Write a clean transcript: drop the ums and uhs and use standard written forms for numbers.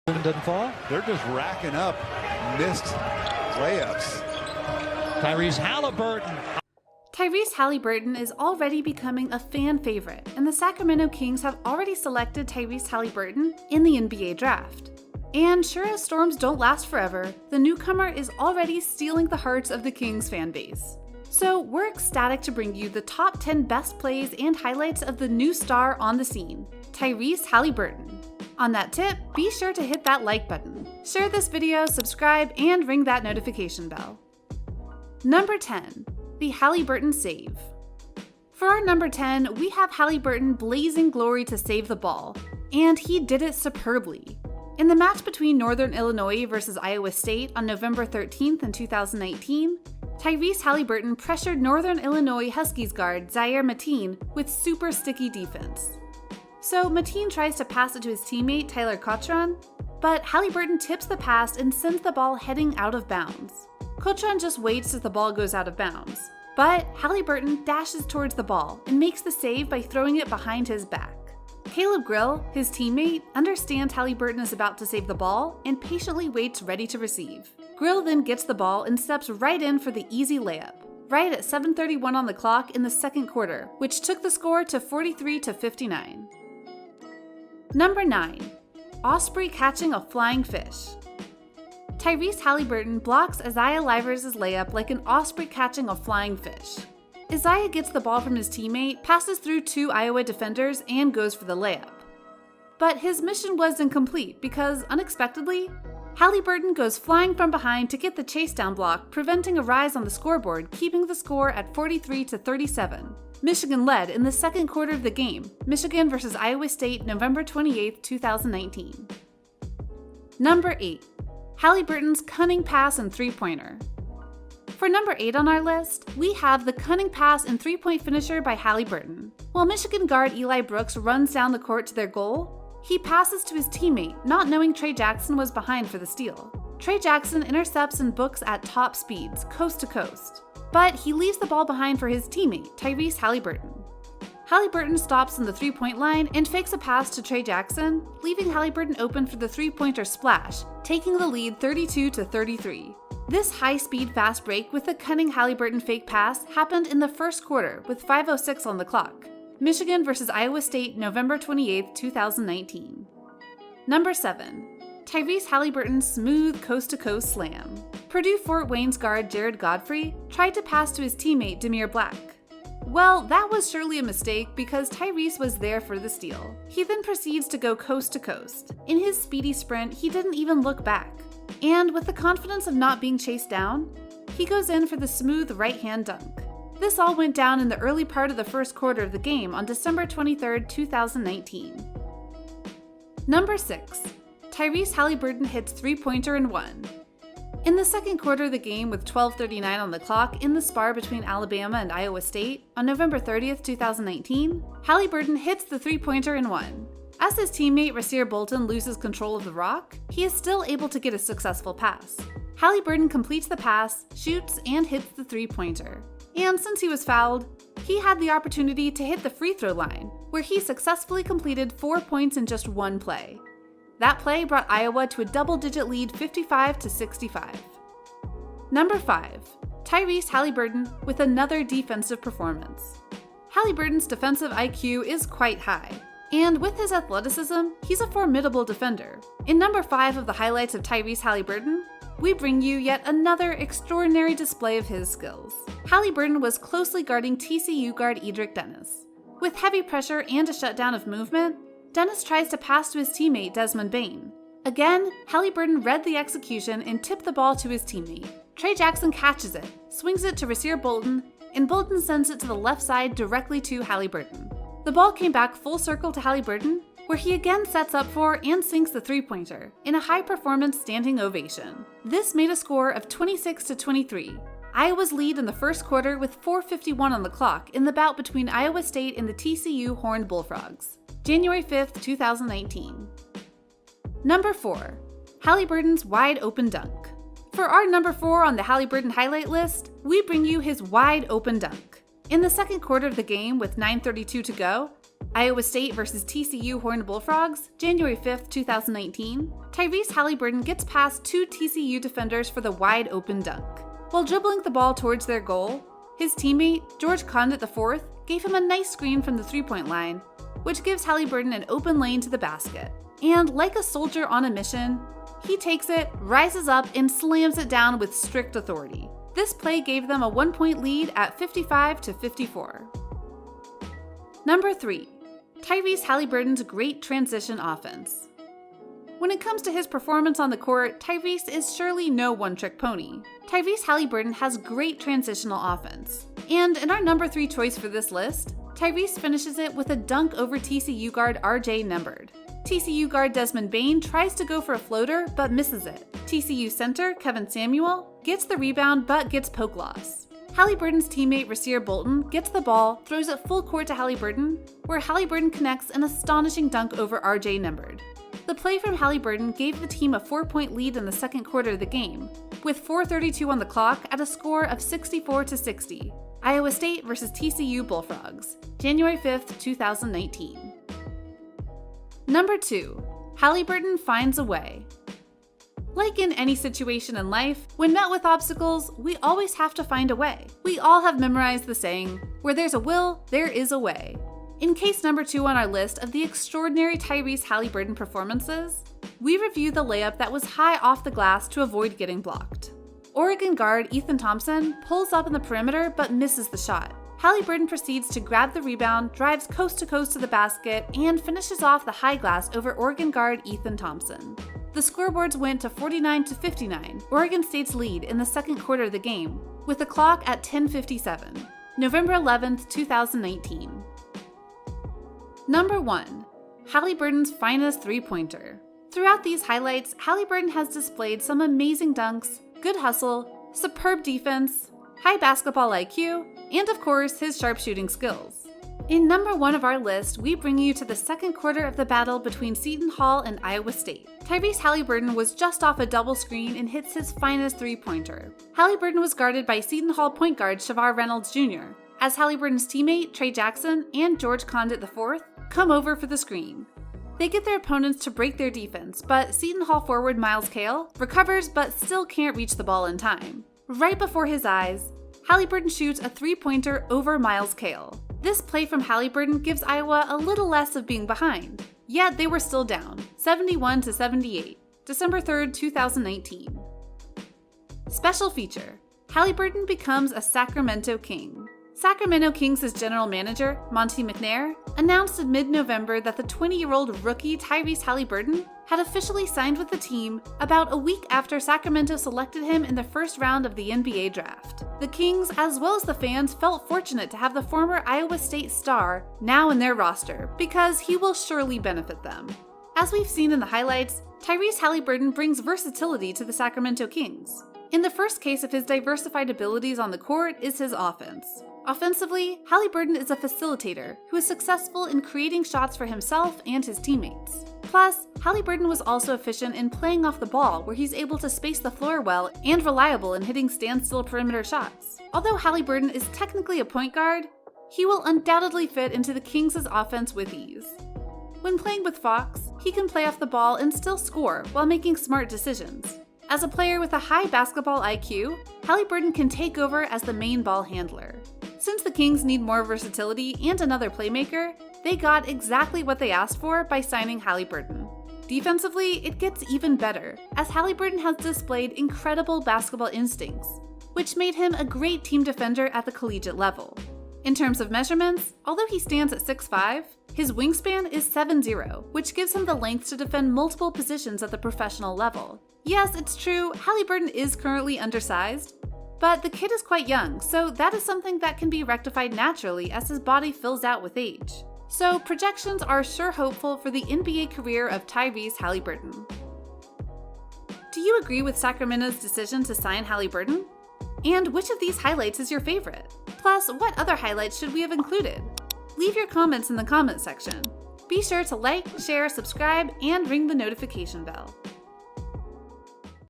Doesn't fall. They're just racking up missed layups. Tyrese Haliburton. Tyrese Haliburton is already becoming a fan favorite, and the Sacramento Kings have already selected Tyrese Haliburton in the NBA draft. And sure as storms don't last forever, the newcomer is already stealing the hearts of the Kings fan base. So we're ecstatic to bring you the top 10 best plays and highlights of the new star on the scene, Tyrese Haliburton. On that tip, be sure to hit that like button, share this video, subscribe, and ring that notification bell. Number 10. The Haliburton Save. For our number 10, we have Haliburton blazing glory to save the ball, and he did it superbly. In the match between Northern Illinois versus Iowa State on November 13th in 2019, Tyrese Haliburton pressured Northern Illinois Huskies guard Zaire Mateen with super sticky defense. So Mateen tries to pass it to his teammate Tyler Cochran, but Haliburton tips the pass and sends the ball heading out of bounds. Cochran just waits as the ball goes out of bounds, but Haliburton dashes towards the ball and makes the save by throwing it behind his back. Caleb Grill, his teammate, understands Haliburton is about to save the ball and patiently waits ready to receive. Grill then gets the ball and steps right in for the easy layup, right at 7:31 on the clock in the second quarter, which took the score to 43-59. Number 9. Osprey catching a flying fish. Tyrese Haliburton blocks Isaiah Livers' layup like an osprey catching a flying fish. Isaiah gets the ball from his teammate, passes through 2 Iowa defenders, and goes for the layup. But his mission was incomplete because, unexpectedly, Haliburton goes flying from behind to get the chase down block, preventing a rise on the scoreboard, keeping the score at 43-37. Michigan led in the second quarter of the game, Michigan versus Iowa State, November 28, 2019. Number 8. Haliburton's cunning pass and three-pointer. For number 8 on our list, we have the cunning pass and three-point finisher by Haliburton. While Michigan guard Eli Brooks runs down the court to their goal, he passes to his teammate, not knowing Trey Jackson was behind for the steal. Trey Jackson intercepts and books at top speeds, coast to coast. But he leaves the ball behind for his teammate, Tyrese Haliburton. Haliburton stops on the three-point line and fakes a pass to Trey Jackson, leaving Haliburton open for the three-pointer splash, taking the lead 32-33. This high-speed fast break with the cunning Haliburton fake pass happened in the first quarter with 5:06 on the clock. Michigan versus Iowa State, November 28, 2019. Number 7. Tyrese Haliburton's smooth coast-to-coast slam. Purdue Fort Wayne's guard Jared Godfrey tried to pass to his teammate Demir Black. Well, that was surely a mistake because Tyrese was there for the steal. He then proceeds to go coast to coast. In his speedy sprint, he didn't even look back. And with the confidence of not being chased down, he goes in for the smooth right-hand dunk. This all went down in the early part of the first quarter of the game on December 23, 2019. Number 6. Tyrese Haliburton hits three-pointer and one. In the second quarter of the game with 12:39 on the clock in the spar between Alabama and Iowa State, on November 30th, 2019, Haliburton hits the three-pointer and one. As his teammate Rasir Bolton loses control of the rock, he is still able to get a successful pass. Haliburton completes the pass, shoots, and hits the three-pointer. And since he was fouled, he had the opportunity to hit the free throw line, where he successfully completed 4 points in just one play. That play brought Iowa to a double-digit lead 55-65. Number 5. Tyrese Haliburton with another defensive performance. Haliburton's defensive IQ is quite high, and with his athleticism, he's a formidable defender. In number 5 of the highlights of Tyrese Haliburton, we bring you yet another extraordinary display of his skills. Haliburton was closely guarding TCU guard Edric Dennis. With heavy pressure and a shutdown of movement, Dennis tries to pass to his teammate Desmond Bane. Again, Haliburton read the execution and tipped the ball to his teammate. Trey Jackson catches it, swings it to Rasir Bolton, and Bolton sends it to the left side directly to Haliburton. The ball came back full circle to Haliburton, where he again sets up for and sinks the three-pointer in a high-performance standing ovation. This made a score of 26-23. Iowa's lead in the first quarter with 4:51 on the clock in the bout between Iowa State and the TCU Horned Bullfrogs. January 5th, 2019. Number 4. Haliburton's wide open dunk. For our number 4 on the Haliburton highlight list, we bring you his wide open dunk. In the second quarter of the game with 9:32 to go, Iowa State vs. TCU Horned Bullfrogs, January 5th, 2019, Tyrese Haliburton gets past two TCU defenders for the wide open dunk. While dribbling the ball towards their goal, his teammate, George Condit IV, gave him a nice screen from the three-point line, which gives Haliburton an open lane to the basket. And like a soldier on a mission, he takes it, rises up, and slams it down with strict authority. This play gave them a 1-point lead at 55-54. Number 3. Tyrese Haliburton's great transition offense. When it comes to his performance on the court, Tyrese is surely no one-trick pony. Tyrese Haliburton has great transitional offense. And in our number 3 choice for this list, Tyrese finishes it with a dunk over TCU guard RJ Nembhard. TCU guard Desmond Bane tries to go for a floater but misses it. TCU center Kevin Samuel gets the rebound but gets poke loss. Haliburton's teammate Rasir Bolton gets the ball, throws it full court to Haliburton, where Haliburton connects an astonishing dunk over RJ Nembhard. The play from Haliburton gave the team a 4-point lead in the second quarter of the game, with 4:32 on the clock at a score of 64-60. Iowa State vs. TCU Bullfrogs, January 5th, 2019. Number 2. Haliburton finds a way. Like in any situation in life, when met with obstacles, we always have to find a way. We all have memorized the saying, where there's a will, there is a way. In case number 2 on our list of the extraordinary Tyrese Haliburton performances, we review the layup that was high off the glass to avoid getting blocked. Oregon guard Ethan Thompson pulls up in the perimeter but misses the shot. Haliburton proceeds to grab the rebound, drives coast to coast to the basket, and finishes off the high glass over Oregon guard Ethan Thompson. The scoreboards went to 49-59, Oregon State's lead in the second quarter of the game, with the clock at 10:57, November 11th, 2019. Number 1. Haliburton's finest three-pointer. Throughout these highlights, Haliburton has displayed some amazing dunks, good hustle, superb defense, high basketball IQ, and of course, his sharpshooting skills. In number 1 of our list, we bring you to the second quarter of the battle between Seton Hall and Iowa State. Tyrese Haliburton was just off a double screen and hits his finest three-pointer. Haliburton was guarded by Seton Hall point guard Shavar Reynolds Jr., as Haliburton's teammate Trey Jackson and George Condit IV come over for the screen. They get their opponents to break their defense, but Seton Hall forward Miles Cale recovers but still can't reach the ball in time. Right before his eyes, Haliburton shoots a three-pointer over Miles Cale. This play from Haliburton gives Iowa a little less of being behind, yet they were still down, 71-78, December 3rd, 2019. Special feature: Haliburton becomes a Sacramento King. Sacramento Kings' general manager, Monte McNair, announced in mid-November that the 20-year-old rookie Tyrese Haliburton had officially signed with the team about a week after Sacramento selected him in the first round of the NBA draft. The Kings, as well as the fans, felt fortunate to have the former Iowa State star now in their roster, because he will surely benefit them. As we've seen in the highlights, Tyrese Haliburton brings versatility to the Sacramento Kings. In the first case of his diversified abilities on the court is his offense. Offensively, Haliburton is a facilitator who is successful in creating shots for himself and his teammates. Plus, Haliburton was also efficient in playing off the ball, where he's able to space the floor well and reliable in hitting standstill perimeter shots. Although Haliburton is technically a point guard, he will undoubtedly fit into the Kings' offense with ease. When playing with Fox, he can play off the ball and still score while making smart decisions. As a player with a high basketball IQ, Haliburton can take over as the main ball handler. Since the Kings need more versatility and another playmaker, they got exactly what they asked for by signing Haliburton. Defensively, it gets even better, as Haliburton has displayed incredible basketball instincts, which made him a great team defender at the collegiate level. In terms of measurements, although he stands at 6'5", his wingspan is 7'0", which gives him the length to defend multiple positions at the professional level. Yes, it's true, Haliburton is currently undersized, but the kid is quite young, so that is something that can be rectified naturally as his body fills out with age. So projections are sure hopeful for the NBA career of Tyrese Haliburton. Do you agree with Sacramento's decision to sign Haliburton? And which of these highlights is your favorite? Plus, what other highlights should we have included? Leave your comments in the comment section. Be sure to like, share, subscribe, and ring the notification bell.